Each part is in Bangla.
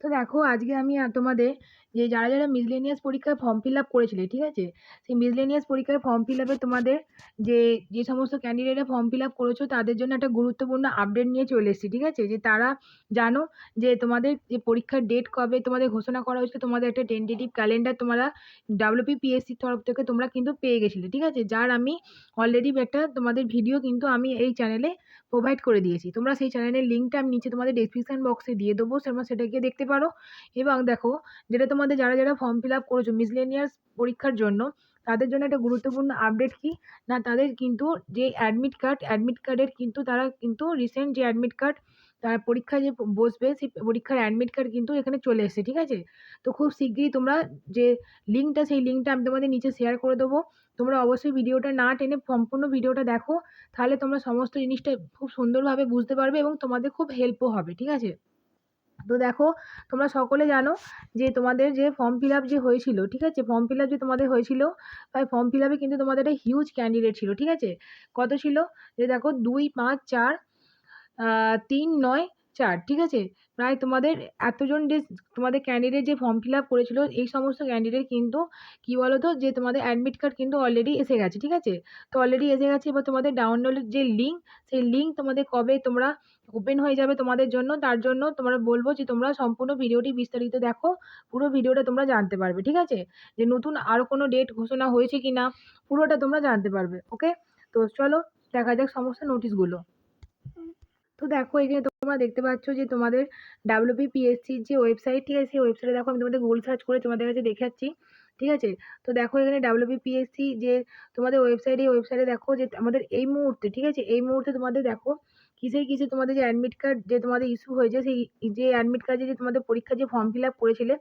তো দেখো আজকে আমি তোমাদের যে যারা যারা মিসলেনিয়াস পরীক্ষার ফর্ম ফিল আপ করেছিলে, ঠিক আছে, সেই মিসলেনিয়াস পরীক্ষার ফর্ম ফিল আপে তোমাদের যে যে সমস্ত ক্যান্ডিডেটরা ফর্ম ফিল আপ করেছো তাদের জন্য একটা গুরুত্বপূর্ণ আপডেট নিয়ে চলে এসেছি। ঠিক আছে, যে তারা জানো যে তোমাদের যে পরীক্ষার ডেট কবে তোমাদের ঘোষণা করা হয়েছে, তোমাদের একটা টেন্টেটিভ ক্যালেন্ডার তোমরা WPPSC তরফ থেকে তোমরা কিন্তু পেয়ে গেছিলে। ঠিক আছে, যার আমি অলরেডি একটা তোমাদের ভিডিও কিন্তু আমি এই চ্যানেলে প্রোভাইড করে দিয়েছি। তোমরা সেই চ্যানেলের লিঙ্কটা আমি নিচে তোমাদের ডেসক্রিপশন বক্সে দিয়ে দেবো, তোমরা সেটা গিয়ে দেখতে পারো। এবং দেখো, যেটা তোমাদের যারা যারা ফর্ম ফিল আপ করেছো মিসলেনিয়াস পরীক্ষার জন্য, তাদের জন্য একটা গুরুত্বপূর্ণ আপডেট কি না, তাদের কিন্তু যে অ্যাডমিট কার্ডের কিন্তু তারা কিন্তু রিসেন্ট যে অ্যাডমিট কার্ড তারা পরীক্ষায় যে বসবে সেই পরীক্ষার অ্যাডমিট কার্ড কিন্তু এখানে চলে এসেছে। ঠিক আছে, তো খুব শিগগিরই তোমরা যে লিঙ্কটা সেই লিঙ্কটা আমি তোমাদের নিচে শেয়ার করে দেবো। তোমরা অবশ্যই ভিডিওটা না টেনে সম্পূর্ণ ভিডিওটা দেখো, তাহলে তোমরা সমস্ত জিনিসটা খুব সুন্দরভাবে বুঝতে পারবে এবং তোমাদের খুব হেল্পও হবে। ঠিক আছে, তো দেখো, তোমরা সকলে জানো যে তোমাদের যে ফর্ম ফিল আপ যে হয়েছিল, ঠিক আছে, ফর্ম ফিল আপ যে তোমাদের হয়েছিল, তাই ফর্ম ফিল আপে কিন্তু তোমাদের একটা হিউজ ক্যান্ডিডেট ছিল। ঠিক আছে, কত ছিল, যে দেখো 2 5 4 3 9 4, ঠিক আছে, প্রায় তোমাদের এতজন যে তোমাদের ক্যান্ডিডেট যে ফর্ম ফিল আপ করেছিল, এই সমস্ত ক্যান্ডিডেট কিন্তু কি বলতো, যে তোমাদের অ্যাডমিট কার্ড কিন্তু অলরেডি এসে গেছে। ঠিক আছে, তো অলরেডি এসে গেছে, এবার তোমাদের ডাউনলোডের যে লিঙ্ক, সেই লিঙ্ক তোমাদের কবে তোমরা ওপেন হয়ে যাবে তোমাদের জন্য, তার জন্য তোমরা বলবো যে তোমরা সম্পূর্ণ ভিডিওটি বিস্তারিত দেখো, পুরো ভিডিওটা তোমরা জানতে পারবে। ঠিক আছে, যে নতুন আরও কোনো ডেট ঘোষণা হয়েছে কি না, পুরোটা তোমরা জানতে পারবে। ওকে, তো চলো দেখা যাক সমস্ত নোটিশগুলো। তো দেখো, এখানে তোমরা দেখতে পাচ্ছ যে তোমাদের WPPSCর যে ওয়েবসাইট, ঠিক আছে, সেই ওয়েবসাইটে দেখো আমি তোমাদের গুগল সার্চ করে তোমাদের কাছে দেখাচ্ছি। ঠিক আছে, তো দেখো এখানে WPPSC যে তোমাদের ওয়েবসাইটে দেখো যে আমাদের এই মুহূর্তে, ঠিক আছে, এই মুহূর্তে তোমাদের দেখো কিসে তোমাদের যে অ্যাডমিট কার্ড যে তোমাদের ইস্যু হয়েছে, সেই যে অ্যাডমিট কার্ডে যে তোমাদের পরীক্ষার যে ফর্ম ফিল আপ করেছিলে,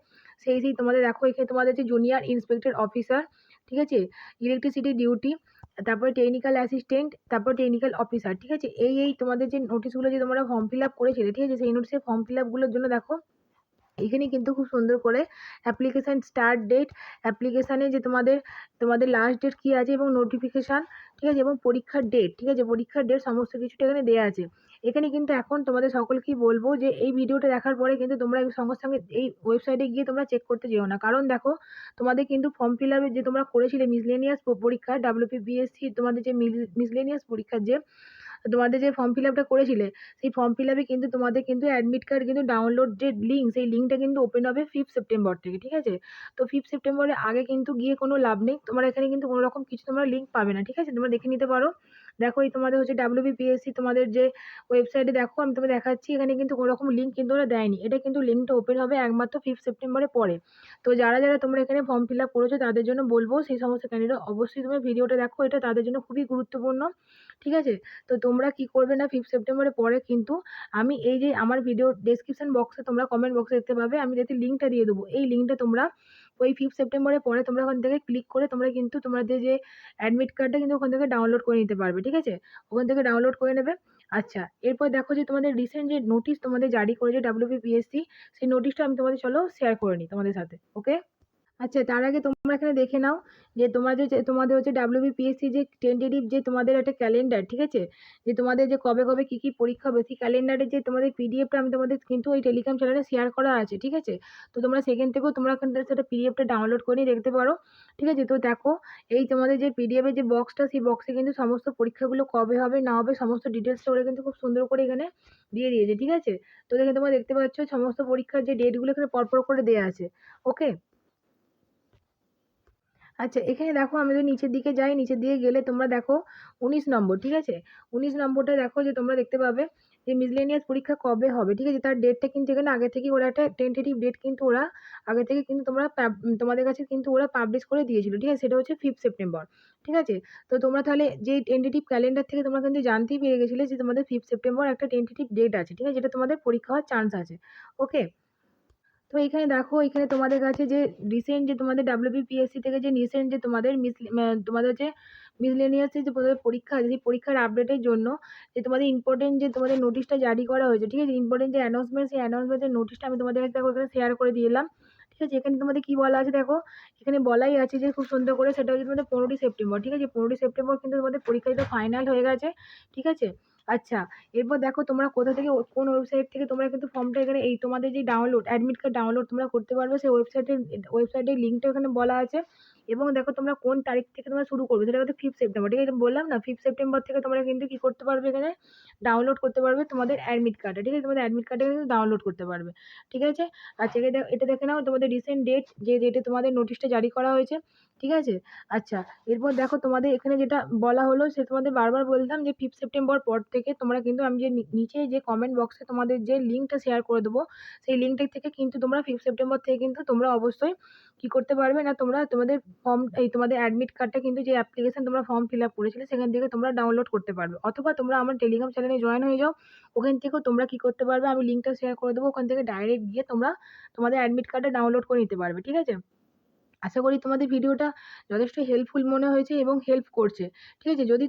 সেই তোমাদের দেখো এখানে তোমাদের যে জুনিয়র ইন্সপেক্টর অফিসার, ঠিক আছে, ইলেকট্রিসিটি ডিউটি, তারপরে টেকনিক্যাল অ্যাসিস্ট্যান্ট, তারপর টেকনিক্যাল অফিসার। ঠিক আছে, এই তোমাদের যে নোটিশগুলো যে তোমরা ফর্ম ফিল আপ করেছিলে, ঠিক আছে, সেই নোটিশের ফর্ম ফিল আপগুলোর জন্য দেখো এখানে কিন্তু খুব সুন্দর করে অ্যাপ্লিকেশান স্টার্ট ডেট, অ্যাপ্লিকেশানে যে তোমাদের তোমাদের লাস্ট ডেট কী আছে এবং নোটিফিকেশান, ঠিক আছে, এবং পরীক্ষার ডেট, ঠিক আছে, পরীক্ষার ডেট সমস্ত কিছুটা এখানে দেওয়া আছে। এখানে কিন্তু এখন তোমাদের সকলকেই বলবো যে এই ভিডিওটা দেখার পরে কিন্তু তোমরা সঙ্গে সঙ্গে এই ওয়েবসাইটে গিয়ে তোমরা চেক করতে যেও না, কারণ দেখো তোমাদের কিন্তু ফর্ম ফিল আপে যে তোমরা করেছিলে মিসলেনিয়াস পরীক্ষা WPPSC, তোমাদের যে মিসলেনিয়াস পরীক্ষার যে তোমাদের যে ফর্ম ফিল আপটা করেছিলে, সেই ফর্ম ফিল আপে কিন্তু তোমাদের কিন্তু অ্যাডমিট কার্ড কিন্তু ডাউনলোড যে লিঙ্ক, সেই লিঙ্কটা কিন্তু ওপেন হবে 5 সেপ্টেম্বর থেকে। ঠিক আছে, তো 5 সেপ্টেম্বরের আগে কিন্তু গিয়ে কোনো লাভ নেই, তোমার এখানে কিন্তু কোনো রকম কিছু তোমরা লিঙ্ক পাবে না। ঠিক আছে, তোমরা দেখে নিতে পারো। দেখো এই তোমাদের হচ্ছে WPPSC তোমাদের যে ওয়েবসাইটে দেখো আমি তোমাকে দেখাচ্ছি, এখানে কিন্তু কোনো রকম লিঙ্ক কিন্তু ওরা দেয়নি, এটা কিন্তু লিঙ্কটা ওপেন হবে একমাত্র 5 সেপ্টেম্বরের পরে। তো যারা যারা তোমরা এখানে ফর্ম ফিল আপ করেছো তাদের জন্য বলবো, সেই সমস্ত ক্যান্ডিডেট অবশ্যই তুমি ভিডিওটা দেখো, এটা তাদের জন্য খুবই গুরুত্বপূর্ণ। ঠিক আছে, তো তোমরা কি করবে না, 5 সেপ্টেম্বরের পরে কিন্তু আমি এই যে আমার ভিডিও ডেসক্রিপশন বক্সে তোমরা কমেন্ট বক্সে দেখতে পাবে, আমি যাতে লিঙ্কটা দিয়ে দেবো, এই লিঙ্কটা তোমরা ওই 5 সেপ্টেম্বরের পরে তোমরা ওখান থেকে ক্লিক করে তোমরা কিন্তু তোমাদের যে অ্যাডমিট কার্ডটা কিন্তু ওখান থেকে ডাউনলোড করে নিতে পারবে। ঠিক আছে, ওখান থেকে ডাউনলোড করে নেবে। আচ্ছা, এরপর দেখো যে তোমাদের রিসেন্ট যে নোটিশ তোমাদের জারি করেছে WPPSC, সেই নোটিশটা আমি তোমাদের চলো শেয়ার করে নিই তোমাদের সাথে। ওকে, আচ্ছা, তার আগে তোমরা এখানে দেখে নাও যে তোমাদের হচ্ছে WPPSC যে টেন্টেটিভ যে তোমাদের একটা ক্যালেন্ডার, ঠিক আছে, যে তোমাদের যে কবে কবে কি কি পরীক্ষা হবে, সেই ক্যালেন্ডারের যে তোমাদের পিডিএফটা আমি তোমাদের কিন্তু ওই টেলিগ্রাম চ্যানেলে শেয়ার করা আছে। ঠিক আছে, তো তোমরা সেখান থেকেও তোমরা এখান থেকে সেটা পিডিএফটা ডাউনলোড করে নিয়ে দেখতে পারো। ঠিক আছে, তো দেখো এই তোমাদের যে পিডিএফের যে বক্সটা, সেই বক্সে কিন্তু সমস্ত পরীক্ষাগুলো কবে হবে না হবে সমস্ত ডিটেলসটা ওরা কিন্তু খুব সুন্দর করে এখানে দিয়ে দিয়েছে। ঠিক আছে, তো এখানে তোমরা দেখতে পাচ্ছ সমস্ত পরীক্ষার যে ডেটগুলো এখানে পরপর করে দেওয়া আছে। ওকে, আচ্ছা, এখানে দেখো আমি যদি নিচের দিকে যাই, নিচের দিকে গেলে তোমরা দেখো 19 নম্বর, ঠিক আছে, 19 নম্বরটা দেখো যে তোমরা দেখতে পাবে যে মিসলেনিয়াস পরীক্ষা কবে হবে। ঠিক আছে, তার ডেটটা কিন্তু এখানে আগে থেকে ওরা একটা টেন্টেটিভ ডেট কিন্তু ওরা আগে থেকে কিন্তু তোমাদের কাছে কিন্তু ওরা পাবলিশ করে দিয়েছিল। ঠিক আছে, সেটা হচ্ছে 5 সেপ্টেম্বর। ঠিক আছে, তো তোমরা তাহলে যে টেন্টেটিভ ক্যালেন্ডার থেকে তোমরা কিন্তু জানতেই পেরে গেছিলে যে তোমাদের 5 সেপ্টেম্বর একটা টেন্টেটিভ ডেট আছে। ঠিক আছে, যেটা তোমাদের পরীক্ষা হওয়ার চান্স আছে। ওকে, তো এইখানে দেখো, এখানে তোমাদের কাছে যে রিসেন্ট যে তোমাদের WPPSC থেকে যে রিসেন্ট যে তোমাদের যে মিসলেনিয়াসের যে তোমাদের পরীক্ষা আছে, সেই পরীক্ষার আপডেটের জন্য যে তোমাদের ইম্পর্টেন্ট যে তোমাদের নোটিশটা জারি করা হয়েছে। ঠিক আছে, ইম্পর্টেন্ট যে অ্যানাউন্সমেন্ট, সেই অ্যানাউন্সমেন্টের নোটিশটা আমি তোমাদের কাছে দেখো এখানে শেয়ার করে দিয়ে এলাম। ঠিক আছে, এখানে তোমাদের কি বলা আছে দেখো, এখানে বলাই আছে যে খুব সুন্দর করে, সেটা হচ্ছে তোমাদের 15ই সেপ্টেম্বর। ঠিক আছে, 15ই সেপ্টেম্বর কিন্তু তোমাদের পরীক্ষা ফাইনাল হয়ে গেছে। ঠিক আছে, আচ্ছা, এরপর দেখো তোমরা কোথা থেকে কোন ওয়েবসাইট থেকে তোমরা কিন্তু ফর্মটা এখানে এই তোমাদের যে ডাউনলোড অ্যাডমিট কার্ড ডাউনলোড তোমরা করতে পারবে সেই ওয়েবসাইটের লিঙ্কটা এখানে বলা আছে। এবং দেখো তোমরা কোন তারিখ থেকে তোমরা শুরু করবে সেটা হচ্ছে 5 সেপ্টেম্বর, ঠিক আছে? বললাম না 5 সেপ্টেম্বর থেকে তোমরা কিন্তু কি করতে পারবে এখানে ডাউনলোড করতে পারবে তোমাদের অ্যাডমিট কার্ডটা, ঠিক আছে? তোমাদের অ্যাডমিট কার্ডটা কিন্তু ডাউনলোড করতে পারবে, ঠিক আছে? আচ্ছা, এটা দেখে নাও তোমাদের রিসেন্ট ডেট, যে ডেটে তোমাদের নোটিশটা জারি করা হয়েছে, ঠিক আছে? আচ্ছা, এরপর দেখো তোমাদের এখানে যেটা বলা হলো সে তোমাদের বারবার বললাম যে 5 সেপ্টেম্বর পর থেকে তোমরা কিন্তু আমি যে নিচে যে কমেন্ট বক্সে তোমাদের যে লিঙ্কটা শেয়ার করে দেবো সেই লিঙ্কটা থেকে কিন্তু তোমরা 5 সেপ্টেম্বর থেকে কিন্তু তোমরা অবশ্যই কি করতে পারবে না, তোমরা তোমাদের ফর্ম এই তোমাদের অ্যাডমিট কার্ডটা কিন্তু যে অ্যাপ্লিকেশন তোমরা ফর্ম ফিল আপ করেছিলে সেখান থেকে তোমরা ডাউনলোড করতে পারবে, অথবা তোমরা আমার টেলিগ্রাম চ্যানেলে জয়েন হয়ে যাও। ওখান থেকেও তোমরা কি করতে পারবে, আমি লিঙ্কটা শেয়ার করে দেবো, ওখান থেকে ডাইরেক্ট গিয়ে তোমরা তোমাদের অ্যাডমিট কার্ডটা ডাউনলোড করে নিতে পারবে, ঠিক আছে? আশা করি তোমাদের ভিডিওটা যথেষ্ট হেল্পফুল মনে হয়েছে এবং হেল্প করছে। ঠিক আছে? যদি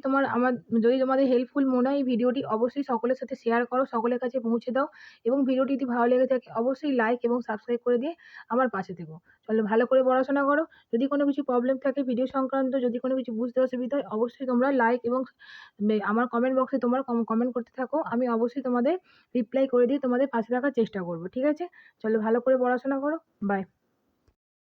তোমাদের হেল্পফুল মনে হয় এই ভিডিওটি অবশ্যই সকলের সাথে শেয়ার করো, সকলের কাছে পৌঁছে দাও এবং ভিডিওটি যদি ভালো লেগে থাকে অবশ্যই লাইক এবং সাবস্ক্রাইব করে দিয়ে আমার পাশে থেকো। চলো ভালো করে পড়াশোনা করো। যদি কোনো কিছু প্রবলেম থাকে ভিডিও সংক্রান্ত, যদি কোনো কিছু বুঝতে অসুবিধা হয় অবশ্যই তোমরা লাইক এবং আমার কমেন্ট বক্সে তোমরা কমেন্ট করতে থাকো। আমি অবশ্যই তোমাদের রিপ্লাই করে দিয়ে তোমাদের পাশে থাকার চেষ্টা করব। ঠিক আছে? চলো ভালো করে পড়াশোনা করো। বাই।